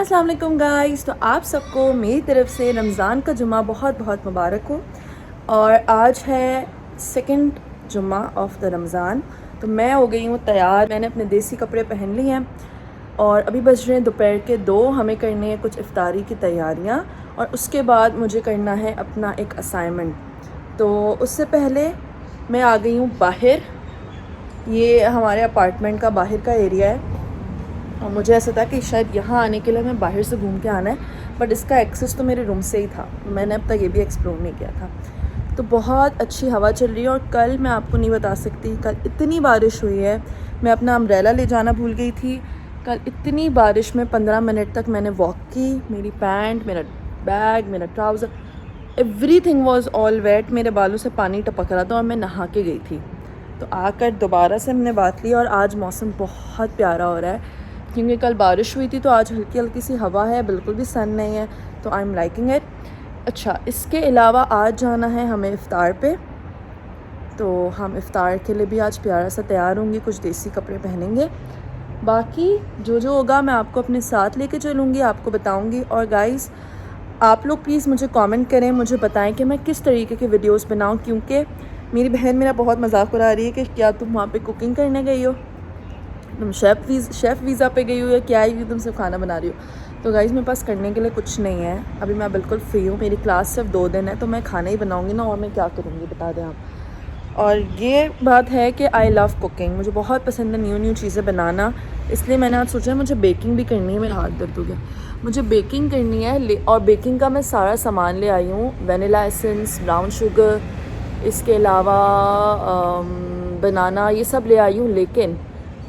अस्सलाम वालेकुम गाइस। तो आप सबको मेरी तरफ से रमज़ान का जुमा बहुत बहुत मुबारक हो। और आज है सेकंड जुमा ऑफ द रमज़ान। तो मैं हो गई हूँ तैयार, मैंने अपने देसी कपड़े पहन लिए हैं और अभी बज रहे हैं दोपहर के 2। हमें करनी है कुछ इफ्तारी की तैयारियाँ और उसके बाद मुझे करना है अपना एक असाइनमेंट। तो उससे पहले मैं आ गई हूँ बाहर। ये हमारे अपार्टमेंट का बाहर का एरिया है और मुझे ऐसा था कि शायद यहाँ आने के लिए मैं बाहर से घूम के आना है, बट इसका एक्सेस तो मेरे रूम से ही था। मैंने अब तक ये भी एक्सप्लोर नहीं किया था। तो बहुत अच्छी हवा चल रही है और कल मैं आपको नहीं बता सकती, कल इतनी बारिश हुई है। मैं अपना अम्ब्रेला ले जाना भूल गई थी। कल इतनी बारिश में 15 मिनट तक मैंने वॉक की। मेरी पैंट, मेरा बैग, मेरा trouser, everything was all wet. मेरे बालों से पानी टपक रहा था और मैं नहा के गई थी। तो आकर दोबारा से हमने बात ली और आज मौसम बहुत प्यारा हो रहा है क्योंकि कल बारिश हुई थी। तो आज हल्की हल्की सी हवा है, बिल्कुल भी सन नहीं है। तो आई एम लाइकिंग इट। अच्छा, इसके अलावा आज जाना है हमें इफ़्तार पे। तो हम इफ़्तार के लिए भी आज प्यारा सा तैयार होंगे, कुछ देसी कपड़े पहनेंगे। बाकी जो जो होगा मैं आपको अपने साथ लेके चलूँगी, आपको बताऊँगी। और गाइस, आप लोग प्लीज़ मुझे कमेंट करें, मुझे बताएं कि मैं किस तरीके के वीडियोस बनाऊं, क्योंकि मेरी बहन मेरा बहुत मजाक उड़ा रही है कि क्या तुम वहाँ पे कुकिंग करने गई हो, तुम शेफ़ वीज़ा पे गई हो या क्या ही तुम सिर्फ खाना बना रही हो। तो गाइज़, मेरे पास करने के लिए कुछ नहीं है, अभी मैं बिल्कुल फ्री हूँ। मेरी क्लास सिर्फ 2 दिन है तो मैं खाना ही बनाऊँगी ना, और मैं क्या करूँगी बता दें आप। और ये बात है कि आई लव कुकिंग, मुझे बहुत पसंद है न्यू चीज़ें बनाना। इसलिए मैंने आज सोचा मुझे बेकिंग भी करनी है। मेरा हाथ दर्द हो गया, मुझे बेकिंग करनी है। और बेकिंग का मैं सारा सामान ले आई हूँ, वनीला एसेंस, ब्राउन शुगर, इसके अलावा बनाना, ये सब ले आई हूँ। लेकिन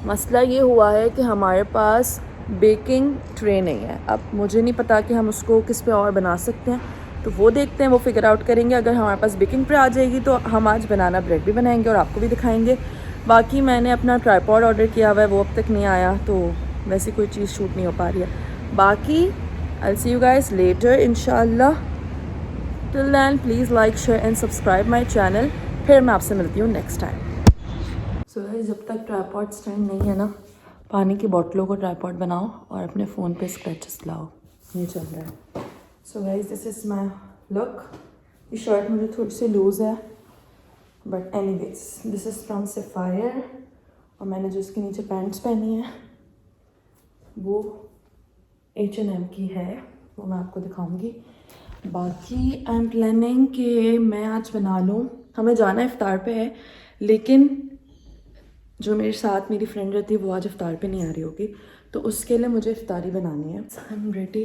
मसला ये हुआ है कि हमारे पास बेकिंग ट्रे नहीं है। अब मुझे नहीं पता कि हम उसको किस पे और बना सकते हैं, तो वो देखते हैं, वो फिगर आउट करेंगे। अगर हमारे पास बेकिंग ट्रे आ जाएगी तो हम आज बनाना ब्रेड भी बनाएंगे और आपको भी दिखाएंगे। बाकी मैंने अपना ट्राइपॉड ऑर्डर किया हुआ है, वो अब तक नहीं आया, तो वैसी कोई चीज़ शूट नहीं हो पा रही है। बाकी I see you guys later इंशाल्लाह। Till then please like, share and subscribe my channel. फिर मैं आपसे मिलती हूँ नेक्स्ट टाइम। सो गाइस, जब तक ट्राइपॉड स्टैंड नहीं है ना, पानी की बोतलों को ट्राइपॉड बनाओ और अपने फ़ोन पे स्क्रैचेस लाओ, ये चल रहा है। So guys, this is my look. ये शर्ट मुझे थोड़ी सी लूज़ है, but anyways this is from sapphire. और मैंने जो इसके नीचे पैंट्स पहनी है वो H&M की है, वो मैं आपको दिखाऊंगी। बाकी आई एम प्लानिंग कि मैं आज बना लूँ। हमें जाना इफ्तार पे है, लेकिन जो मेरे साथ मेरी फ्रेंड रहती है वो आज इफ्तार पे नहीं आ रही होगी, तो उसके लिए मुझे इफ्तारी बनानी है। आई एम रेडी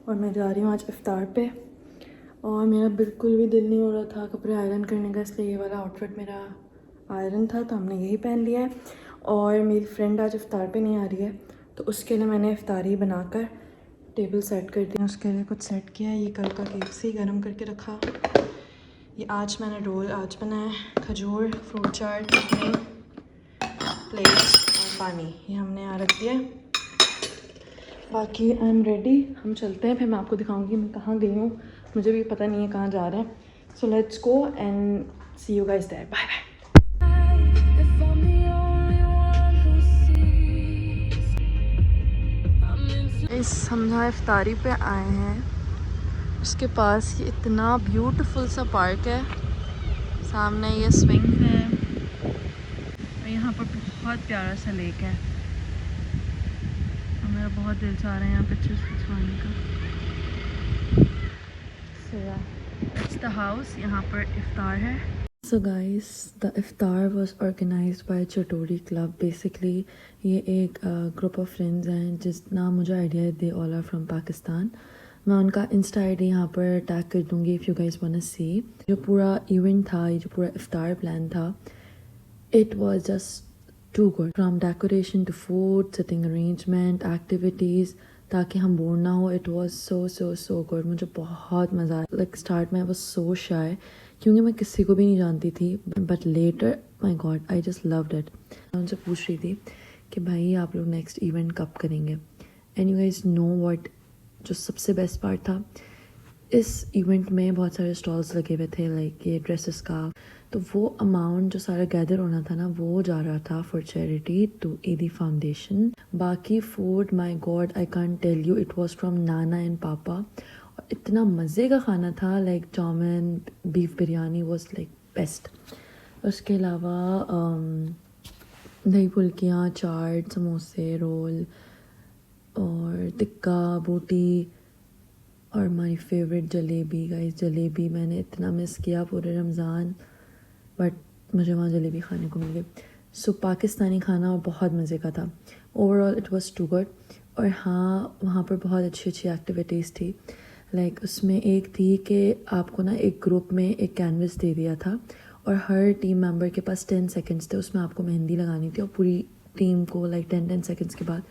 और मैं जा रही हूँ आज इफ्तार पे। और मेरा बिल्कुल भी दिल नहीं हो रहा था कपड़े आयरन करने का, इसलिए ये वाला आउटफिट मेरा आयरन था तो हमने यही पहन लिया है। और मेरी फ्रेंड आज इफ्तार पे नहीं आ रही है, तो उसके लिए मैंने इफ्तारी बनाकर टेबल सेट कर दी। उसके लिए कुछ सेट किया है। ये कल का केक से ही गर्म करके रखा। ये आज मैंने रोल आज बनाया, खजूर, फ्रूट चाट, चटनी, प्लेट और पानी, ये हमने यहाँ रख दिया। बाकी आई एम रेडी, हम चलते हैं, फिर मैं आपको दिखाऊंगी मैं कहाँ गई हूँ। मुझे भी पता नहीं है कहाँ जा रहे हैं। So let's go and see you guys there. Bye bye. इस हम जहाँ इफ्तारी पे आए हैं उसके पास ये इतना ब्यूटीफुल सा पार्क है, सामने ये स्विंग है और यहाँ पर बहुत प्यारा सा लेक है। और मेरा बहुत दिल चाह रहा है यहाँ पिक्चर्स खिंचवाने का। सो इट्स द हाउस, यहाँ पर इफ्तार है। So guys, the iftar was organized by Chatori Club. Basically, ये एक ग्रुप ऑफ फ्रेंड्स हैं जितना मुझे आइडिया है, they all are from Pakistan. मैं उनका इंस्टा आईडी यहाँ पर टैग कर दूँगी if you guys want to see. जो पूरा इवेंट था, ये जो पूरा इफ्तार प्लान था, it was just too good, from decoration to food, sitting arrangement, activities, ताकि हम बोर ना हो। इट वाज सो गुड, मुझे बहुत मज़ा आया। लाइक स्टार्ट में आई वाज सो शाय क्योंकि मैं किसी को भी नहीं जानती थी, but later my God I just loved it. मैं उनसे पूछ रही थी कि भाई आप लोग नेक्स्ट इवेंट कब करेंगे। And you guys know what, जो सबसे बेस्ट पार्ट था, इस इवेंट में बहुत सारे स्टॉल्स लगे हुए थे, लाइक ये ड्रेसेस का। तो वो अमाउंट जो सारा गैदर होना था ना, वो जा रहा था for charity to Edhi foundation, बाकी food my god I can't tell you, it was from नाना एंड पापा। और इतना मज़े का खाना था, like chow mein, beef biryani was like best. उसके अलावा दही फुल्कियाँ, चाट, समोसे, रोल और टिक्का, बोटी और my favourite jalebi. Guys jalebi मैंने इतना मिस किया पूरे रमज़ान, बट मुझे वहाँ जलेबी खाने को मिल गई। सो पाकिस्तानी खाना बहुत मज़े का था। Overall it was too good. और हाँ, वहाँ पर बहुत अच्छी अच्छी एक्टिविटीज़ थी। लाइक उसमें एक थी कि आपको ना एक ग्रुप में एक कैनवस दे दिया था और हर टीम मेंबर के पास 10 सेकंड्स थे, उसमें आपको मेहंदी लगानी थी और पूरी टीम को लाइक 10 सेकंड्स के बाद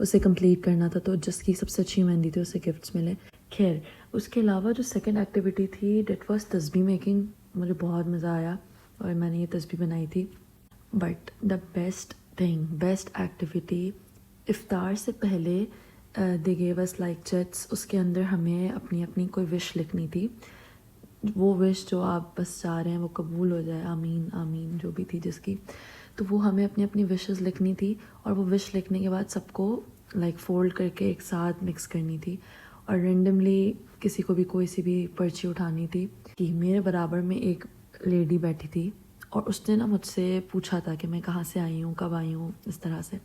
उसे कंप्लीट करना था। तो जिसकी सबसे अच्छी मेहंदी थी उसे गिफ्ट्स मिले। खैर, उसके अलावा जो सेकंड एक्टिविटी थी डेट वाज तस्बीह मेकिंग। मुझे बहुत मज़ा आया और मैंने ये तस्बीह बनाई थी। But the best thing, best activity, इफ्तार से पहले they gave us like chats. उसके अंदर हमें अपनी अपनी कोई विश लिखनी थी। वो विश जो आप बस चाह रहे हैं वो कबूल हो जाए, आमीन आमीन, जो भी थी जिसकी। तो वो हमें अपनी अपनी विशेस लिखनी थी और वो विश लिखने के बाद सबको लाइक फोल्ड करके एक साथ मिक्स करनी थी और रेंडमली किसी को भी कोई सी भी पर्ची उठानी थी। कि मेरे बराबर में एक लेडी बैठी थी और उसने ना मुझसे पूछा था कि मैं कहाँ से आई हूँ, कब आई हूँ, इस तरह से।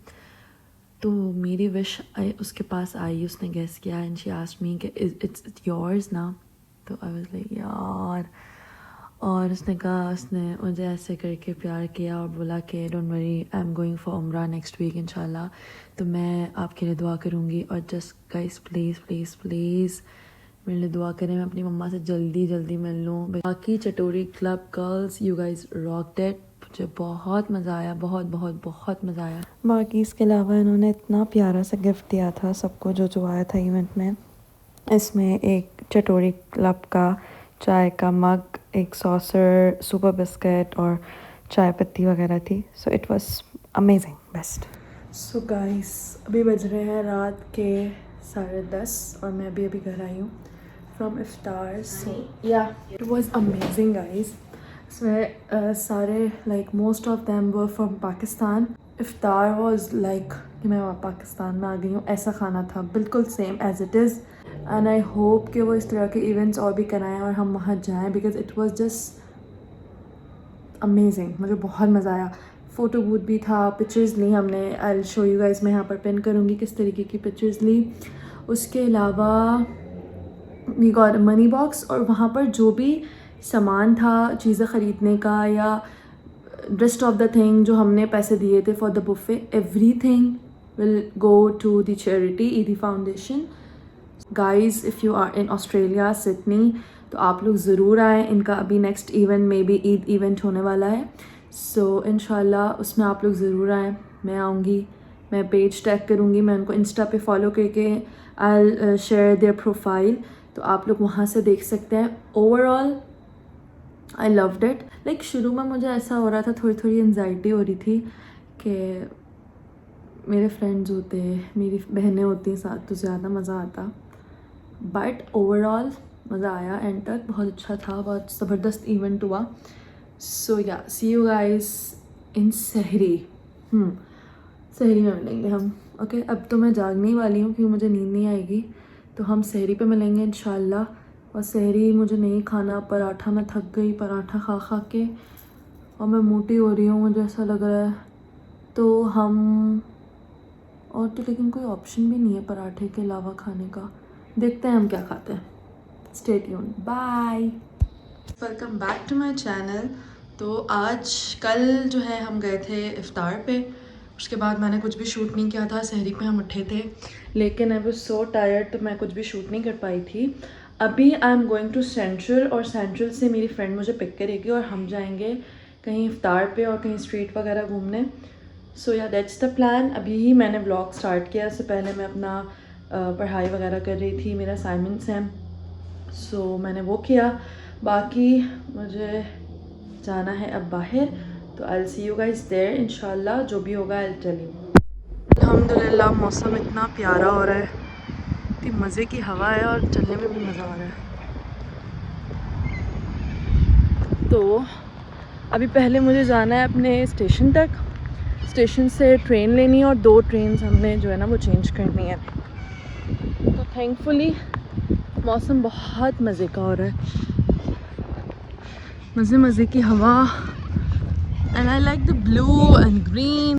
तो मेरी विश उसके पास आई, उसने गेस किया एंड शी आस्क्ड मी कि इट्स योर्स ना। तो आई वाज लाइक यार। और उसने कहा, उसने मुझे ऐसे करके प्यार किया और बोला कि don't worry, I am going for उम्रा नेक्स्ट वीक इंशाल्लाह, तो मैं आपके लिए दुआ करूँगी। और just guys please please please मेरे लिए दुआ करें, मैं अपनी मम्मा से जल्दी जल्दी मिल लूँ। बाकी Chatori club girls, you guys rocked it. मुझे बहुत मज़ा आया, बहुत बहुत बहुत मज़ा आया। बाकी इसके अलावा इन्होंने इतना प्यारा सा गिफ्ट दिया था सबको जो आया था इवेंट में। इसमें एक चटोरी क्लब का चाय का मग, एक सॉसर, सुपर बिस्किट और चाय पत्ती वगैरह थी। So it was amazing, best. So guys अभी बज रहे हैं रात के 10:30 और मैं अभी घर आई हूँ फ्रॉम इफ्तार। सो या इट वाज अमेजिंग गाइस। इसमें सारे like most of them were from Pakistan. इफ्तार वाज लाइक कि मैं पाकिस्तान में आ गई हूँ, ऐसा खाना था बिल्कुल same as it is. And I hope कि वो इस तरह के इवेंट्स और भी कराएं और हम वहाँ जाएं, because it was just amazing. मुझे बहुत मज़ा आया। फ़ोटो बूथ भी था, पिक्चर्स ली हमने। I will show you guys, मैं यहाँ पर पिन करूँगी किस तरीके की पिक्चर्स ली। उसके अलावा वी गॉट मनी बॉक्स और वहाँ पर जो भी सामान था चीज़ें ख़रीदने का या रेस्ट ऑफ द थिंग जो हमने पैसे दिए थे for the buffet, everything will go to the charity Eidi foundation. Guys if you are in Australia, Sydney, तो आप लोग ज़रूर आएँ। इनका अभी नेक्स्ट इवेंट में भी ईद इवेंट होने वाला है। सो इंशाल्लाह उसमें आप लोग ज़रूर आएँ। मैं आऊँगी, मैं पेज टैग करूँगी, मैं उनको इंस्टा पे फॉलो करके I will share their profile, तो आप लोग वहाँ से देख सकते हैं। Overall I loved it. Like शुरू में मुझे ऐसा हो रहा था, थोड़ी थोड़ी एनजाइटी हो रही थी कि मेरे फ्रेंड्स होते, मेरी बहनें होती साथ तो ज़्यादा मज़ा आता, बट ओवरऑल मज़ा आया। एंड तक बहुत अच्छा था, बहुत ज़बरदस्त इवेंट हुआ। सो या सी यू गाइस इन सहरी। सहरी में मिलेंगे हम। ओके अब तो मैं जागने ही वाली हूँ क्योंकि मुझे नींद नहीं आएगी, तो हम सहरी पे मिलेंगे इंशाल्लाह। और सहरी मुझे नहीं खाना, पराठा, मैं थक गई पराठा खा खा के और मैं मोटी हो रही हूँ, मुझे ऐसा लग रहा है। तो हम और तो लेकिन कोई ऑप्शन भी नहीं है पराठे के अलावा खाने का। देखते हैं हम क्या खाते हैं। Stay tuned, bye. Welcome back to my channel. तो आज कल जो है हम गए थे इफ्तार पे, उसके बाद मैंने कुछ भी शूट नहीं किया था। सहरी पे हम उठे थे लेकिन आई वाज सो टायर्ड, तो मैं कुछ भी शूट नहीं कर पाई थी। अभी I am going to central और सेंट्रल से मेरी फ्रेंड मुझे पिक करेगी और हम जाएंगे कहीं इफ्तार पे और कहीं स्ट्रीट वगैरह घूमने। सो या दैट्स द प्लान। अभी ही मैंने व्लॉग स्टार्ट किया, इससे पहले मैं अपना पढ़ाई वगैरह कर रही थी, मेरा असाइनमेंट्स हैं, सो मैंने वो किया। बाकी मुझे जाना है अब बाहर, तो I will see you guys there इंशाल्लाह। जो भी होगा आई विल टेल यू। अल्हम्दुलिल्लाह मौसम इतना प्यारा हो रहा है, इतनी मज़े की हवा है और चलने में भी मज़ा आ रहा है। तो अभी पहले मुझे जाना है अपने स्टेशन तक। स्टेशन से ट्रेन लेनी है और 2 ट्रेन हमने जो है ना वो चेंज करनी है। तो थैंकफुली मौसम बहुत मज़े का हो रहा है, मज़े मज़े की हवा। And I like the blue and green.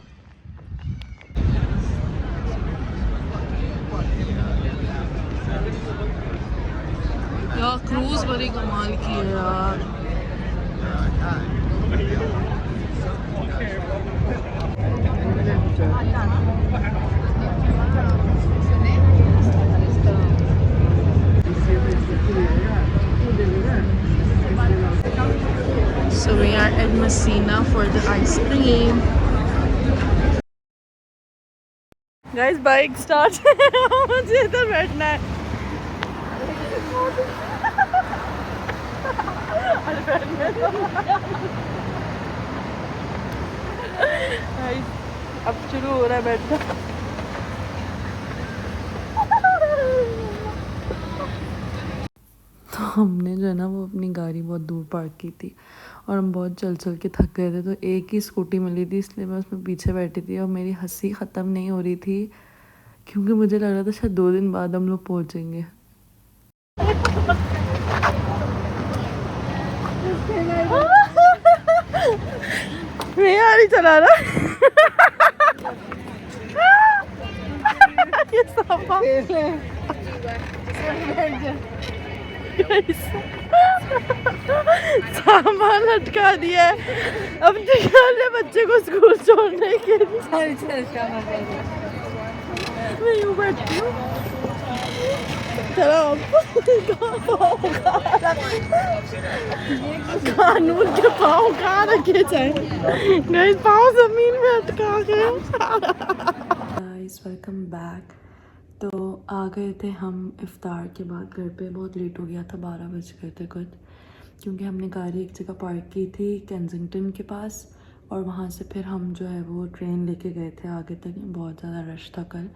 यार क्रूज बड़ी कमाल की है यार। So we are at Messina for the ice cream. Guys, bike start. मुझे इधर बैठना है। अब शुरू हो रहा है बैठना। तो हमने जो है ना वो अपनी गाड़ी बहुत दूर पार्क की थी और हम बहुत चल चल के थक गए थे, तो एक ही स्कूटी मिली थी इसलिए मैं उसमें पीछे बैठी थी और मेरी हंसी ख़त्म नहीं हो रही थी क्योंकि मुझे लग रहा था शायद 2 दिन बाद हम लोग पहुँचेंगे। मैं यार ही चला रहा ये सामान लटका दिया है, अब निकाले बच्चे को स्कूल छोड़ने के लिए। मैं यूँ बैठती हूँ। चलो कानून के पाँव कहाँ रखे जाए, गाइस पाँव जमीन में अटका गए। Guys welcome back. तो आ गए थे हम इफ्तार के बाद घर पे, बहुत लेट हो गया था, 12 बज गए थे कुछ, क्योंकि हमने गाड़ी एक जगह पार्क की थी केंसिंगटन के पास और वहाँ से फिर हम जो है वो ट्रेन लेके गए थे आगे तक। बहुत ज़्यादा रश था कल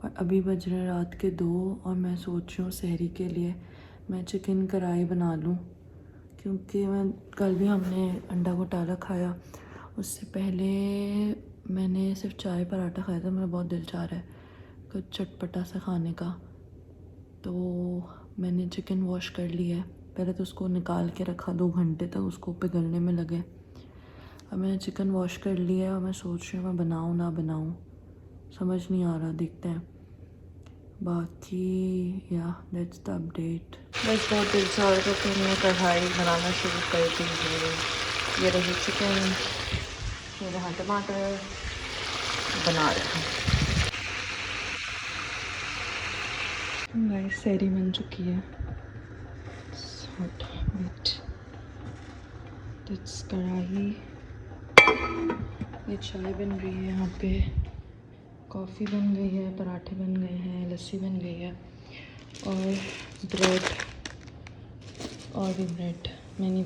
और अभी बज रहे रात के 2 और मैं सोच रही हूँ सहरी के लिए मैं चिकन कढ़ाई बना लूँ, क्योंकि मैं कल भी हमने अंडा घोटाला खाया, उससे पहले मैंने सिर्फ चाय पराठा खाया था। मेरा बहुत दिल चाह रहा है कुछ चटपटा सा खाने का, तो मैंने चिकन वॉश कर लिया है। पहले तो उसको निकाल के रखा 2 घंटे तक, उसको पिघलने में लगे। अब मैंने चिकन वॉश कर लिया है और मैं सोच रही हूँ मैं बनाऊँ ना बनाऊँ, समझ नहीं आ रहा, देखते हैं। बाकी या दैट्स द अपडेट। बस बहुत दिल चाह रहा था फिर मैं कढ़ाई बनाना शुरू कर दी। ये रही चिकन, ये रहा टमाटर, बना रहे हैं। गाइस सहरी बन चुकी है, कढ़ाई, ये चाय बन रही है, यहाँ पे कॉफ़ी बन गई है, पराठे बन गए हैं, लस्सी बन गई है और ब्रेड, और भी ब्रेड मैंने